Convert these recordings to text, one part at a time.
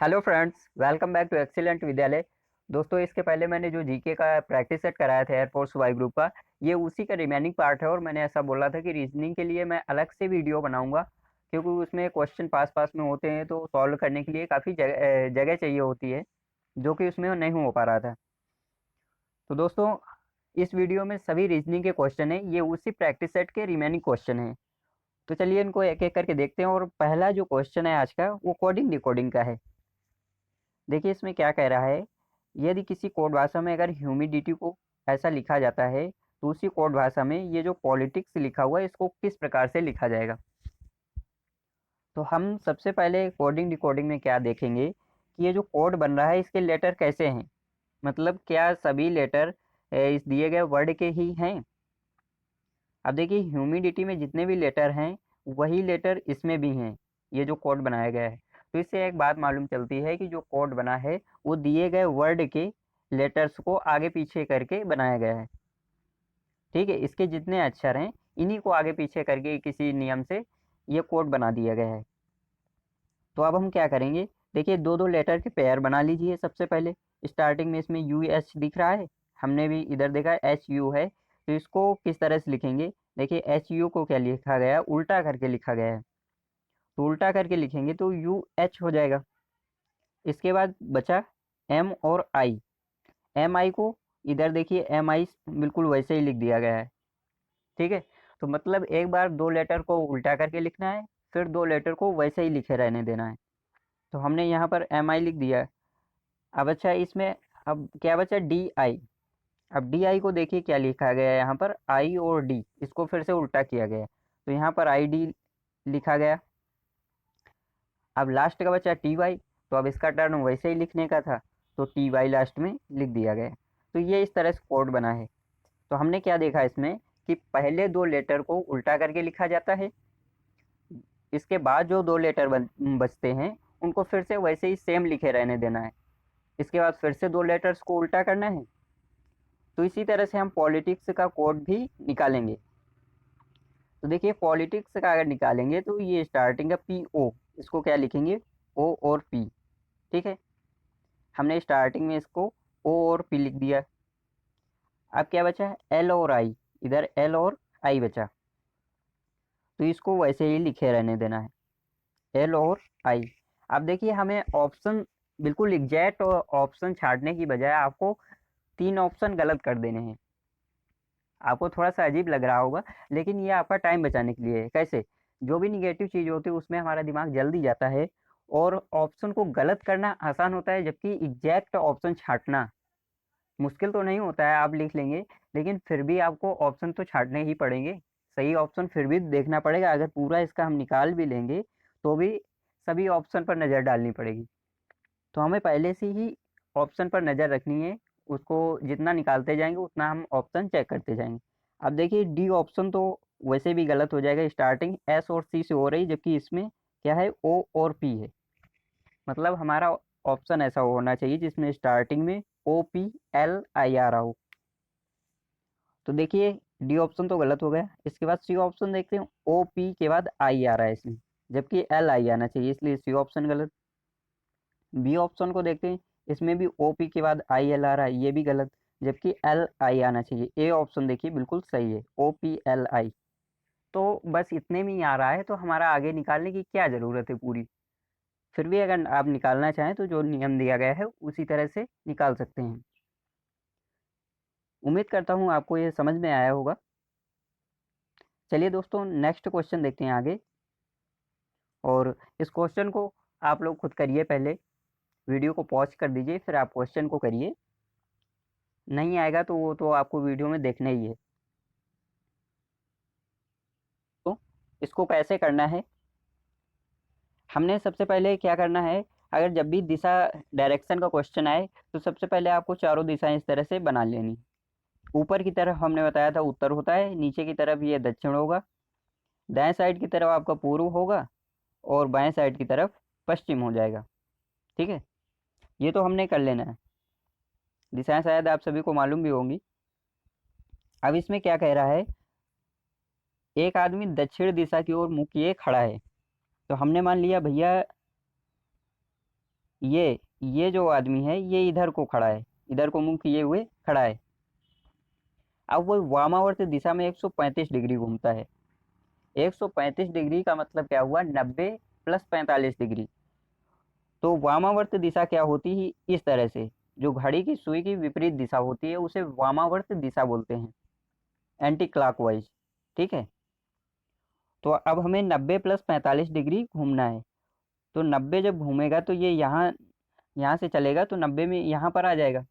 Hello friends, welcome back to Excellent Vidyalaya. दोस्तों, इसके पहले मैंने जो जीके का प्रैक्टिस सेट कराया था एयरफोर्स वाई ग्रुप का, ये उसी का रिमेनिंग पार्ट है। और मैंने ऐसा बोला था कि रीजनिंग के लिए मैं अलग से वीडियो बनाऊंगा, क्योंकि उसमें क्वेश्चन पास पास में होते हैं तो सॉल्व करने के लिए काफ़ी जगह चाहिए होती है, जो कि उसमें नहीं हो पा रहा था। तो दोस्तों, इस वीडियो में सभी रीजनिंग के क्वेश्चन हैं, ये उसी प्रैक्टिस सेट के रिमेनिंग क्वेश्चन हैं। तो चलिए इनको एक एक करके देखते हैं। और पहला जो क्वेश्चन है आज का, वो कोडिंग डिकोडिंग का है। देखिए इसमें क्या कह रहा है, यदि किसी कोड भाषा में अगर ह्यूमिडिटी को ऐसा लिखा जाता है, तो उसी कोड भाषा में ये जो पॉलिटिक्स लिखा हुआ है, इसको किस प्रकार से लिखा जाएगा। तो हम सबसे पहले कोडिंग डिकोडिंग में क्या देखेंगे कि ये जो कोड बन रहा है, इसके लेटर कैसे हैं। मतलब क्या सभी लेटर इस दिए गए वर्ड के ही हैं। अब देखिए ह्यूमिडिटी में जितने भी लेटर हैं, वही लेटर इसमें भी हैं, ये जो कोड बनाया गया है। तो इससे एक बात मालूम चलती है कि जो कोड बना है, वो दिए गए वर्ड के लेटर्स को आगे पीछे करके बनाया गया है। ठीक है, इसके जितने अक्षर हैं, इन्हीं को आगे पीछे करके किसी नियम से ये कोड बना दिया गया है। तो अब हम क्या करेंगे, देखिए दो दो लेटर के पेयर बना लीजिए। सबसे पहले स्टार्टिंग में इसमें यू एच दिख रहा है, हमने भी इधर देखा एच यू है, तो इसको किस तरह से लिखेंगे। देखिए एच यू को क्या लिखा गया है, उल्टा करके लिखा गया है। तो उल्टा करके लिखेंगे तो यू एच हो जाएगा। इसके बाद बचा एम और आई। एम आई को इधर देखिए एम आई बिल्कुल वैसे ही लिख दिया गया है। ठीक है, तो मतलब एक बार दो लेटर को उल्टा करके लिखना है, फिर दो लेटर को वैसे ही लिखे रहने देना है। तो हमने यहाँ पर एम आई लिख दिया है। अब अच्छा इसमें अब क्या बचा, डी आई। अब डी आई को देखिए क्या लिखा गया है, यहाँ पर आई और डी, इसको फिर से उल्टा किया गया है, तो यहाँ पर आई डी लिखा गया। अब लास्ट का बचा टी वाई, तो अब इसका टर्न वैसे ही लिखने का था, तो टी वाई लास्ट में लिख दिया गया। तो ये इस तरह से कोड बना है। तो हमने क्या देखा इसमें कि पहले दो लेटर को उल्टा करके लिखा जाता है, इसके बाद जो दो लेटर बचते हैं, उनको फिर से वैसे ही सेम लिखे रहने देना है। इसके बाद फिर से दो लेटर्स को उल्टा करना है। तो इसी तरह से हम पॉलिटिक्स का कोड भी निकालेंगे। तो देखिए पॉलिटिक्स का अगर निकालेंगे तो ये स्टार्टिंग का पी ओ, इसको क्या लिखेंगे, ओ और पी। ठीक है, हमने स्टार्टिंग में इसको ओ और पी लिख दिया। अब क्या बचा, एल और आई, इधर एल और आई बचा, तो इसको वैसे ही लिखे रहने देना है, एल और आई। अब देखिए हमें ऑप्शन बिल्कुल एग्जैक्ट ऑप्शन छाटने की बजाय आपको तीन ऑप्शन गलत कर देने हैं। आपको थोड़ा सा अजीब लग रहा होगा, लेकिन ये आपका टाइम बचाने के लिए है। कैसे, जो भी निगेटिव चीज़ होती है उसमें हमारा दिमाग जल्दी जाता है, और ऑप्शन को गलत करना आसान होता है, जबकि एग्जैक्ट ऑप्शन छाटना मुश्किल तो नहीं होता है, आप लिख लेंगे। लेकिन फिर भी आपको ऑप्शन तो छाटने ही पड़ेंगे, सही ऑप्शन फिर भी देखना पड़ेगा। अगर पूरा इसका हम निकाल भी लेंगे, तो भी सभी ऑप्शन पर नज़र डालनी पड़ेगी। तो हमें पहले से ही ऑप्शन पर नज़र रखनी है, उसको जितना निकालते जाएंगे उतना हम ऑप्शन चेक करते जाएंगे। अब देखिए डी ऑप्शन तो वैसे भी गलत हो जाएगा, स्टार्टिंग एस और सी से हो रही, जबकि इसमें क्या है, ओ और पी है। मतलब हमारा ऑप्शन ऐसा होना चाहिए जिसमें स्टार्टिंग में ओ पी एल आई आ रहा हो। तो देखिए डी ऑप्शन तो गलत हो गया। इसके बाद सी ऑप्शन देखते हैं, ओ पी के बाद आई आ रहा है इसमें, जबकि एल आई आना चाहिए, इसलिए सी ऑप्शन गलत। बी ऑप्शन को देखते हैं, इसमें भी ओ पी के बाद आई एल आ रहा है, ये भी गलत, जबकि एल आई आना चाहिए। ए ऑप्शन देखिए बिल्कुल सही है, ओ पी एल आई। तो बस इतने में ही आ रहा है, तो हमारा आगे निकालने की क्या ज़रूरत है पूरी। फिर भी अगर आप निकालना चाहें तो जो नियम दिया गया है उसी तरह से निकाल सकते हैं। उम्मीद करता हूँ आपको ये समझ में आया होगा। चलिए दोस्तों नेक्स्ट क्वेश्चन देखते हैं आगे। और इस क्वेश्चन को आप लोग खुद करिए, पहले वीडियो को पॉज कर दीजिए, फिर आप क्वेश्चन को करिए। नहीं आएगा तो वो तो आपको वीडियो में देखना ही है। तो इसको कैसे करना है, हमने सबसे पहले क्या करना है, अगर जब भी दिशा डायरेक्शन का क्वेश्चन आए, तो सबसे पहले आपको चारों दिशाएं इस तरह से बना लेनी। ऊपर की तरफ हमने बताया था उत्तर होता है, नीचे की तरफ ये दक्षिण होगा, दाएं साइड की तरफ आपका पूर्व होगा, और बाएं साइड की तरफ पश्चिम हो जाएगा। ठीक है, ये तो हमने कर लेना है। दिशाएं शायद आप सभी को मालूम भी होंगी। अब इसमें क्या कह रहा है, एक आदमी दक्षिण दिशा की ओर मुंह किए खड़ा है। तो हमने मान लिया भैया ये जो आदमी है ये इधर को खड़ा है, इधर को मुंह किए हुए खड़ा है। अब वो वामावर्त दिशा में 135 डिग्री घूमता है। 135 डिग्री का मतलब क्या हुआ, 90 प्लस 45 डिग्री। तो वामावर्त दिशा क्या होती है, इस तरह से जो घड़ी की सुई की विपरीत दिशा होती है उसे वामावर्त दिशा बोलते हैं, एंटी क्लॉकवाइज। ठीक है। तो अब हमें 90 प्लस 45 डिग्री घूमना है। तो 90 जब घूमेगा तो ये यहाँ यहाँ से चलेगा तो 90 में यहाँ पर आ जाएगा।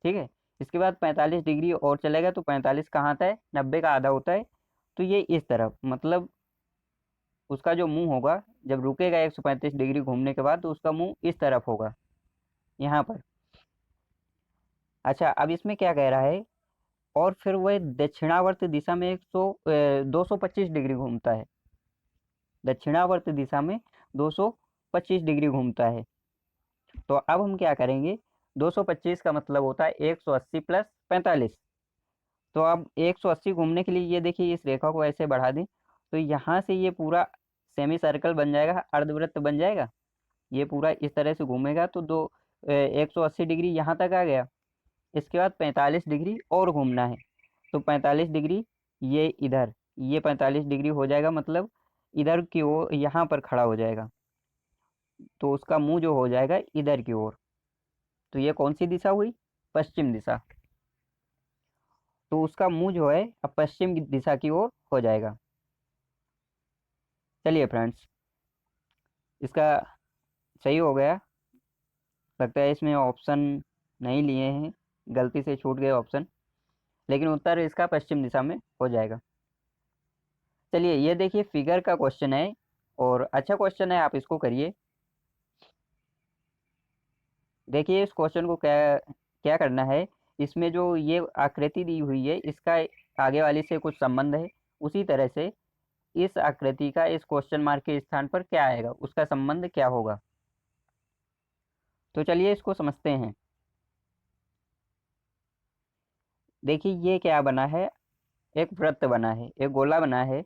ठीक है। इसके बाद 45 डिग्री और चलेगा तो 45 कहाँ आता है, 90 का आधा होता है। तो ये इस तरफ, मतलब उसका जो मुंह होगा जब रुकेगा 135 डिग्री घूमने के बाद तो उसका मुंह इस तरफ होगा, यहाँ पर। अच्छा, अब इसमें क्या कह रहा है, और फिर वह दक्षिणावर्त दिशा में 225 डिग्री घूमता है। दक्षिणावर्त दिशा में 225 डिग्री घूमता है। तो अब हम क्या करेंगे, 225 का मतलब होता है 180 प्लस 45। तो अब 180 घूमने के लिए ये देखिए इस रेखा को ऐसे बढ़ा दें तो यहाँ से ये पूरा सेमी सर्कल बन जाएगा, अर्धवृत्त बन जाएगा। ये पूरा इस तरह से घूमेगा तो 180 डिग्री यहाँ तक आ गया। इसके बाद 45 डिग्री और घूमना है। तो 45 डिग्री ये इधर, ये 45 डिग्री हो जाएगा, मतलब इधर की ओर यहाँ पर खड़ा हो जाएगा। तो उसका मुंह जो हो जाएगा इधर की ओर। तो ये कौन सी दिशा हुई, पश्चिम दिशा। तो उसका मुंह जो है अब पश्चिम की दिशा की ओर हो जाएगा। चलिए फ्रेंड्स, इसका सही हो गया। लगता है इसमें ऑप्शन नहीं लिए हैं, गलती से छूट गए ऑप्शन, लेकिन उत्तर इसका पश्चिम दिशा में हो जाएगा। चलिए ये देखिए फिगर का क्वेश्चन है और अच्छा क्वेश्चन है, आप इसको करिए। देखिए इस क्वेश्चन को क्या क्या करना है, इसमें जो ये आकृति दी हुई है इसका आगे वाली से कुछ संबंध है, उसी तरह से इस आकृति का इस क्वेश्चन मार्क के स्थान पर क्या आएगा, उसका संबंध क्या होगा। तो चलिए इसको समझते हैं। देखिए ये क्या बना है, एक वृत्त बना है, एक गोला बना है,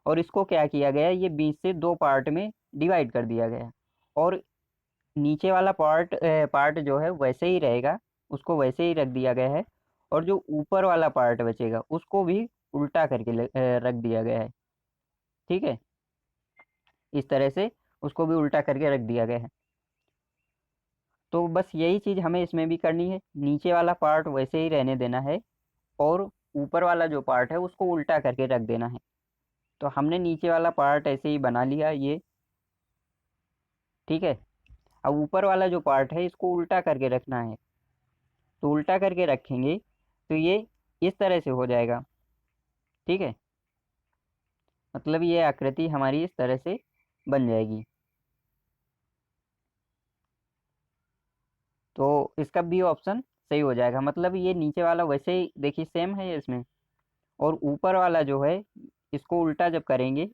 और इसको क्या किया गया, ये बीच से दो पार्ट में डिवाइड कर दिया गया। और नीचे वाला पार्ट जो है वैसे ही रहेगा, उसको वैसे ही रख दिया गया है। और जो ऊपर वाला पार्ट बचेगा उसको भी उल्टा करके रख दिया गया है। ठीक है, इस तरह से उसको भी उल्टा करके रख दिया गया है। तो बस यही चीज़ हमें इसमें भी करनी है, नीचे वाला पार्ट वैसे ही रहने देना है और ऊपर वाला जो पार्ट है उसको उल्टा करके रख देना है। तो हमने नीचे वाला पार्ट ऐसे ही बना लिया ये। ठीक है। अब ऊपर वाला जो पार्ट है इसको उल्टा करके रखना है। तो उल्टा करके रखेंगे तो ये इस तरह से हो जाएगा। ठीक है, मतलब ये आकृति हमारी इस तरह से बन जाएगी। तो इसका बी ऑप्शन सही हो जाएगा, मतलब ये नीचे वाला वैसे ही देखिए सेम है इसमें, और ऊपर वाला जो है इसको उल्टा जब करेंगे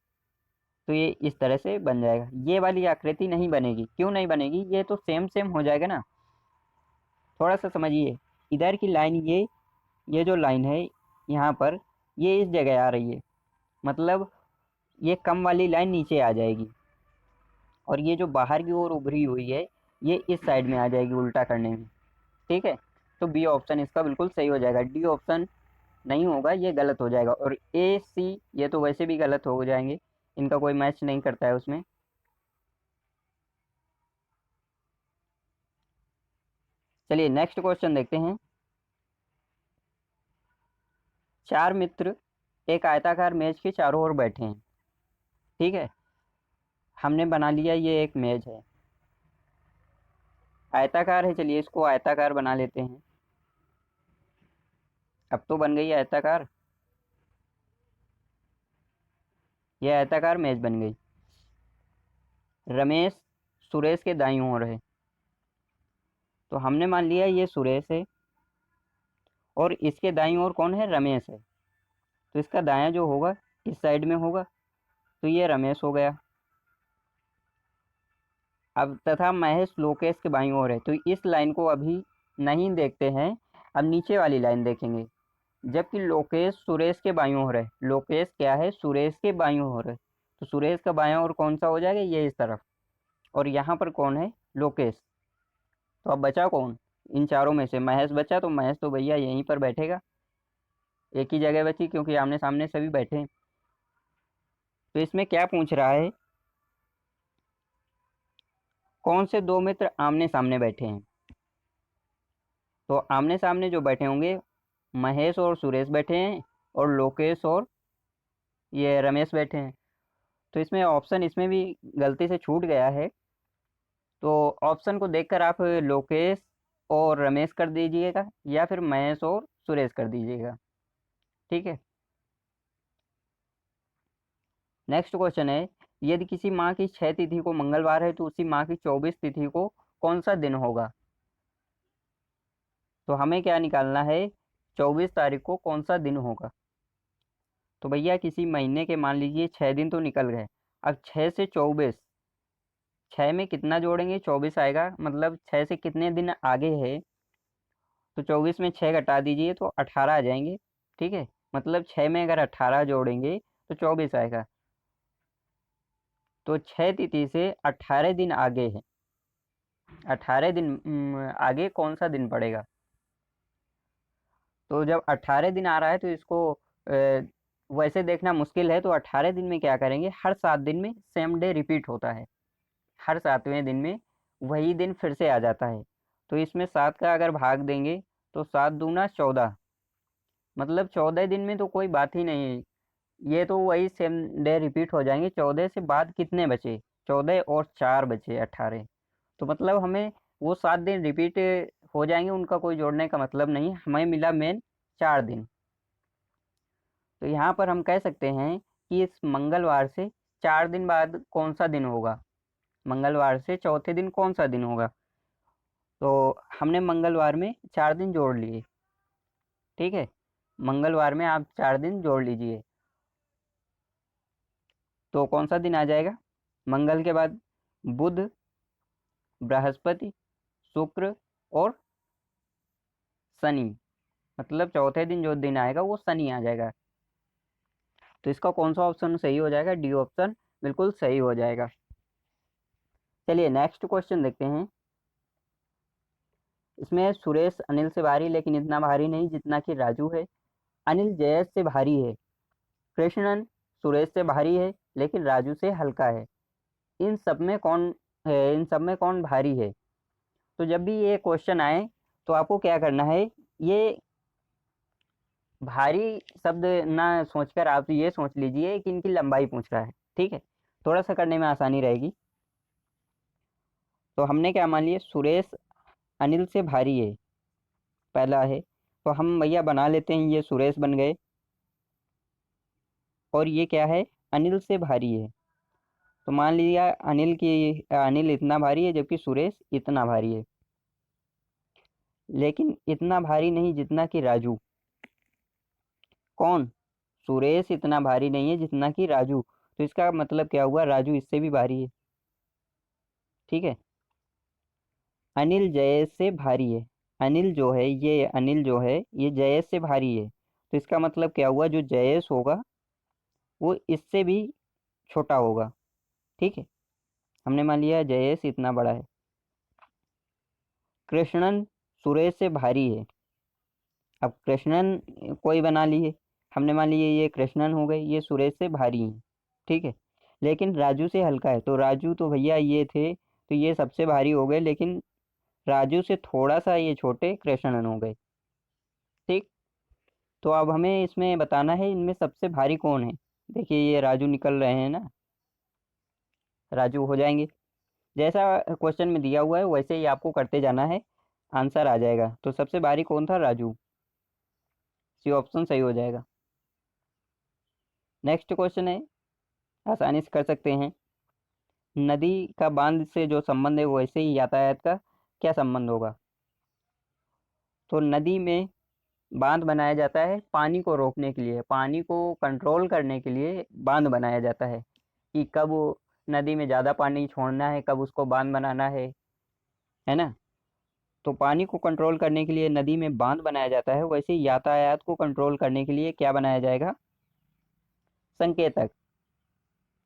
तो ये इस तरह से बन जाएगा। ये वाली आकृति नहीं बनेगी, क्यों नहीं बनेगी, ये तो सेम सेम हो जाएगा ना। थोड़ा सा समझिए, इधर की लाइन ये जो लाइन है यहाँ पर, ये इस जगह आ रही है, मतलब ये कम वाली लाइन नीचे आ जाएगी, और ये जो बाहर की ओर उभरी हुई है ये इस साइड में आ जाएगी उल्टा करने में। ठीक है। तो बी ऑप्शन इसका बिल्कुल सही हो जाएगा, डी ऑप्शन नहीं होगा, ये गलत हो जाएगा। और ए सी ये तो वैसे भी गलत हो जाएंगे, इनका कोई मैच नहीं करता है उसमें। चलिए नेक्स्ट क्वेश्चन देखते हैं। चार मित्र एक आयताकार मेज के चारों ओर बैठे हैं। ठीक है, हमने बना लिया ये एक मेज है, आयताकार है, चलिए इसको आयताकार बना लेते हैं। अब तो बन गई आयताकार, ये आयताकार मेज बन गई। रमेश सुरेश के दाईं ओर है, तो हमने मान लिया ये सुरेश है और इसके दाईं ओर कौन है, रमेश है। तो इसका दायां जो होगा इस साइड में होगा, तो ये रमेश हो गया। अब तथा महेश लोकेश के बाईं ओर है, तो इस लाइन को अभी नहीं देखते हैं, अब नीचे वाली लाइन देखेंगे। जबकि लोकेश सुरेश के बाईं ओर है, लोकेश क्या है, सुरेश के बाईं ओर है, तो सुरेश का बायां ओर कौन सा हो जाएगा, ये इस तरफ। और यहाँ पर कौन है, लोकेश। तो अब बचा कौन? इन चारों में से महेश बचा, तो महेश तो भैया यहीं पर बैठेगा, एक ही जगह बची क्योंकि आमने सामने सभी बैठे हैं। तो इसमें क्या पूछ रहा है, कौन से दो मित्र आमने सामने बैठे हैं? तो आमने सामने जो बैठे होंगे, महेश और सुरेश बैठे हैं, और लोकेश और ये रमेश बैठे हैं। तो इसमें ऑप्शन इसमें भी गलती से छूट गया है, तो ऑप्शन को देखकर आप लोकेश और रमेश कर दीजिएगा, या फिर महेश और सुरेश कर दीजिएगा। ठीक है। नेक्स्ट क्वेश्चन है, यदि किसी माह की 6 तिथि को मंगलवार है तो उसी माह की 24 तिथि को कौन सा दिन होगा? तो हमें क्या निकालना है, 24 तारीख को कौन सा दिन होगा। तो भैया किसी महीने के मान लीजिए 6 दिन तो निकल गए, अब 6 से 24, 6 में कितना जोड़ेंगे, 24 आएगा, मतलब 6 से कितने दिन आगे है, तो 24 में 6 घटा दीजिए तो 18 आ जाएंगे। ठीक है, मतलब 6 में अगर 18 जोड़ेंगे तो 24 आएगा। तो 6 तिथि से 18 दिन आगे है, 18 दिन आगे कौन सा दिन पड़ेगा? तो जब 18 दिन आ रहा है तो इसको वैसे देखना मुश्किल है, तो 18 दिन में क्या करेंगे, हर 7 दिन में सेम डे रिपीट होता है, हर 7वें दिन में वही दिन फिर से आ जाता है। तो इसमें 7 का अगर भाग देंगे तो 7 दूना 14, मतलब 14 दिन में तो कोई बात ही नहीं है, ये तो वही सेम डे रिपीट हो जाएंगे। 14 से बाद कितने बचे, 14 और 4 बचे 18, तो मतलब हमें वो 7 दिन रिपीट हो जाएंगे, उनका कोई जोड़ने का मतलब नहीं, हमें मिला मेन 4 दिन। तो यहाँ पर हम कह सकते हैं कि इस मंगलवार से 4 दिन बाद कौन सा दिन होगा, मंगलवार से चौथे दिन कौन सा दिन होगा। तो हमने मंगलवार में 4 दिन जोड़ लिए। ठीक है, मंगलवार में आप 4 दिन जोड़ लीजिए, तो कौन सा दिन आ जाएगा, मंगल के बाद बुध, बृहस्पति, शुक्र और शनि, मतलब चौथे दिन जो दिन आएगा वो शनि आ जाएगा। तो इसका कौन सा ऑप्शन सही हो जाएगा, डी ऑप्शन बिल्कुल सही हो जाएगा। चलिए नेक्स्ट क्वेश्चन देखते हैं। इसमें सुरेश अनिल से भारी लेकिन इतना भारी नहीं जितना कि राजू है, अनिल जयेश से भारी है, कृष्णन सुरेश से भारी है लेकिन राजू से हल्का है, इन सब में कौन है, इन सब में कौन भारी है? तो जब भी ये क्वेश्चन आए तो आपको क्या करना है, ये भारी शब्द ना सोचकर आप ये सोच लीजिए कि इनकी लंबाई पूछ रहा है। ठीक है, थोड़ा सा करने में आसानी रहेगी। तो हमने क्या मान लिया, सुरेश अनिल से भारी है, पहला है, तो हम भैया बना लेते हैं, ये सुरेश बन गए, और ये क्या है, अनिल से भारी है। तो मान लिया अनिल इतना भारी है जबकि सुरेश इतना भारी है, लेकिन इतना भारी नहीं जितना कि राजू। कौन? सुरेश इतना भारी नहीं है जितना कि राजू, तो इसका मतलब क्या हुआ, राजू इससे भी भारी है। ठीक है, अनिल जयेश से भारी है, अनिल जो है ये जयेश से भारी है, तो इसका मतलब क्या हुआ, जो जयेश होगा वो इससे भी छोटा होगा। ठीक है, हमने मान लिया जयेश इतना बड़ा है। कृष्णन सुरेश से भारी है, अब कृष्णन कोई बना लिए, हमने मान लिए ये कृष्णन हो गए, ये सुरेश से भारी हैं। ठीक है, लेकिन राजू से हल्का है, तो राजू तो भैया ये थे, तो ये सबसे भारी हो गए, लेकिन राजू से थोड़ा सा ये छोटे कृष्णन हो गए। ठीक, तो अब हमें इसमें बताना है इनमें सबसे भारी कौन है। देखिए ये राजू निकल रहे हैं ना, राजू हो जाएंगे, जैसा क्वेश्चन में दिया हुआ है वैसे ही आपको करते जाना है, आंसर आ जाएगा। तो सबसे भारी कौन था, राजू, सी ऑप्शन सही हो जाएगा। नेक्स्ट क्वेश्चन है, आसानी से कर सकते हैं, नदी का बांध से जो संबंध है वैसे ही यातायात का क्या संबंध होगा। तो नदी में बांध बनाया जाता है पानी को रोकने के लिए, पानी को कंट्रोल करने के लिए बांध बनाया जाता है, कि कब वो नदी में ज़्यादा पानी छोड़ना है, कब उसको बांध बनाना है ना। तो पानी को कंट्रोल करने के लिए नदी में बांध बनाया जाता है, वैसे ही यातायात को कंट्रोल करने के लिए क्या बनाया जाएगा, संकेतक,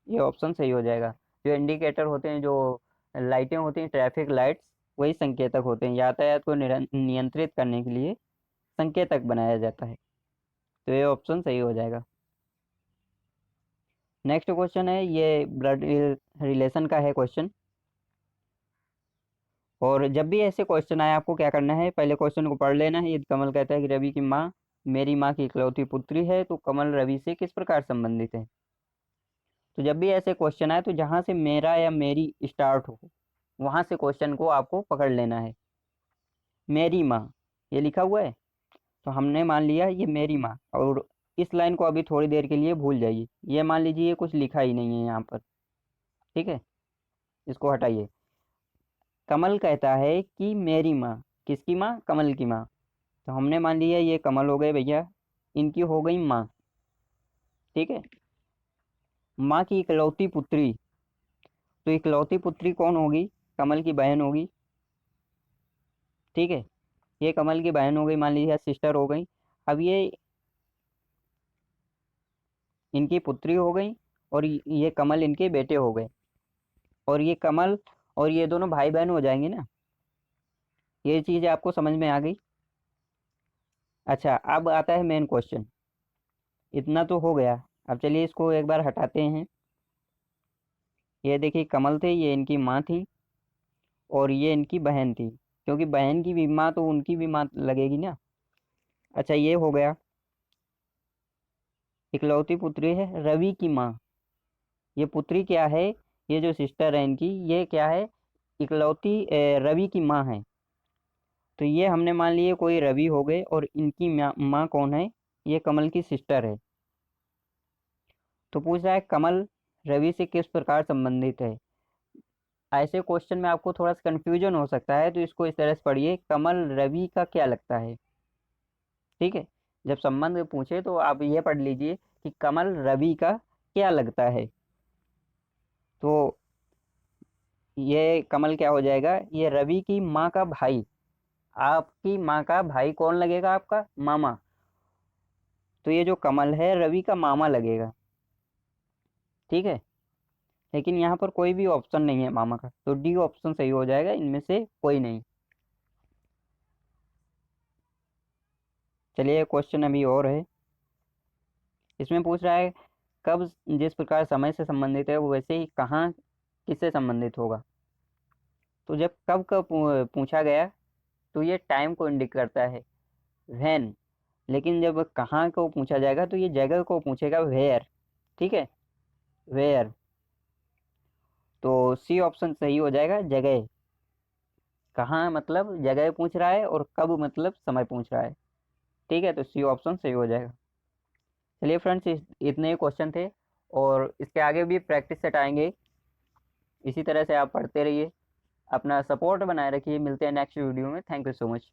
ये ऑप्शन सही हो जाएगा। जो इंडिकेटर होते हैं, जो लाइटें होती हैं, ट्रैफिक लाइट्स, वही संकेतक होते हैं। यातायात को नियंत्रित करने के लिए संकेतक बनाया जाता है। तो ये ऑप्शन सही हो जाएगा। नेक्स्ट क्वेश्चन है, ये ब्लड रिलेशन का है क्वेश्चन। और जब भी ऐसे क्वेश्चन आए आपको क्या करना है, पहले क्वेश्चन को पढ़ लेना है। ये कमल कहता है कि रवि की माँ मेरी माँ की इकलौती पुत्री है, तो कमल रवि से किस प्रकार संबंधित है। तो जब भी ऐसे क्वेश्चन आए तो जहाँ से मेरा या मेरी स्टार्ट हो वहां से क्वेश्चन को आपको पकड़ लेना है। मेरी माँ ये लिखा हुआ है, तो हमने मान लिया ये मेरी माँ, और इस लाइन को अभी थोड़ी देर के लिए भूल जाइए। ये मान लीजिए ये कुछ लिखा ही नहीं है यहाँ पर, ठीक है, इसको हटाइए। कमल कहता है कि मेरी माँ, किसकी माँ, कमल की माँ। तो हमने मान लिया ये कमल हो गए भैया, इनकी हो गई माँ, ठीक है। माँ की इकलौती पुत्री, तो इकलौती पुत्री कौन होगी, कमल की बहन होगी, ठीक है। ये कमल की बहन हो गई, मान लीजिए सिस्टर हो गई। अब ये इनकी पुत्री हो गई, और ये कमल इनके बेटे हो गए, और ये कमल और ये दोनों भाई बहन हो जाएंगे ना। ये चीज़ आपको समझ में आ गई। अच्छा, अब आता है मेन क्वेश्चन। इतना तो हो गया, अब चलिए इसको एक बार हटाते हैं। ये देखिए कमल थे, ये इनकी माँ थी, और ये इनकी बहन थी, क्योंकि बहन की भी माँ तो उनकी भी माँ लगेगी ना। अच्छा, ये हो गया। इकलौती पुत्री है रवि की माँ, ये पुत्री क्या है, ये जो सिस्टर है इनकी, ये क्या है, इकलौती रवि की माँ है। तो ये हमने मान लिए कोई रवि हो गए, और इनकी माँ कौन है, ये कमल की सिस्टर है। तो पूछ रहा है कमल रवि से किस प्रकार संबंधित है। ऐसे क्वेश्चन में आपको थोड़ा सा कंफ्यूजन हो सकता है, तो इसको इस तरह से पढ़िए, कमल रवि का क्या लगता है, ठीक है। जब संबंध पूछे तो आप ये पढ़ लीजिए कि कमल रवि का क्या लगता है। तो ये कमल क्या हो जाएगा, ये रवि की माँ का भाई, आपकी माँ का भाई कौन लगेगा, आपका मामा। तो ये जो कमल है रवि का मामा लगेगा, ठीक है। लेकिन यहाँ पर कोई भी ऑप्शन नहीं है मामा का, तो डी ऑप्शन सही हो जाएगा, इनमें से कोई नहीं। चलिए क्वेश्चन अभी और है। इसमें पूछ रहा है कब जिस प्रकार समय से संबंधित है वो वैसे ही कहाँ किससे संबंधित होगा। तो जब कब का पूछा गया तो ये टाइम को इंडिकेट करता है, व्हेन। लेकिन जब कहाँ को पूछा जाएगा तो ये जगह को पूछेगा, वेयर, ठीक है, वेयर। तो सी ऑप्शन सही हो जाएगा, जगह। कहाँ मतलब जगह पूछ रहा है, और कब मतलब समय पूछ रहा है, ठीक है। तो सी ऑप्शन सही हो जाएगा। चलिए फ्रेंड्स, इतने क्वेश्चन थे, और इसके आगे भी प्रैक्टिस सेट आएंगे। इसी तरह से आप पढ़ते रहिए, अपना सपोर्ट बनाए रखिए। मिलते हैं नेक्स्ट वीडियो में। Thank you so much.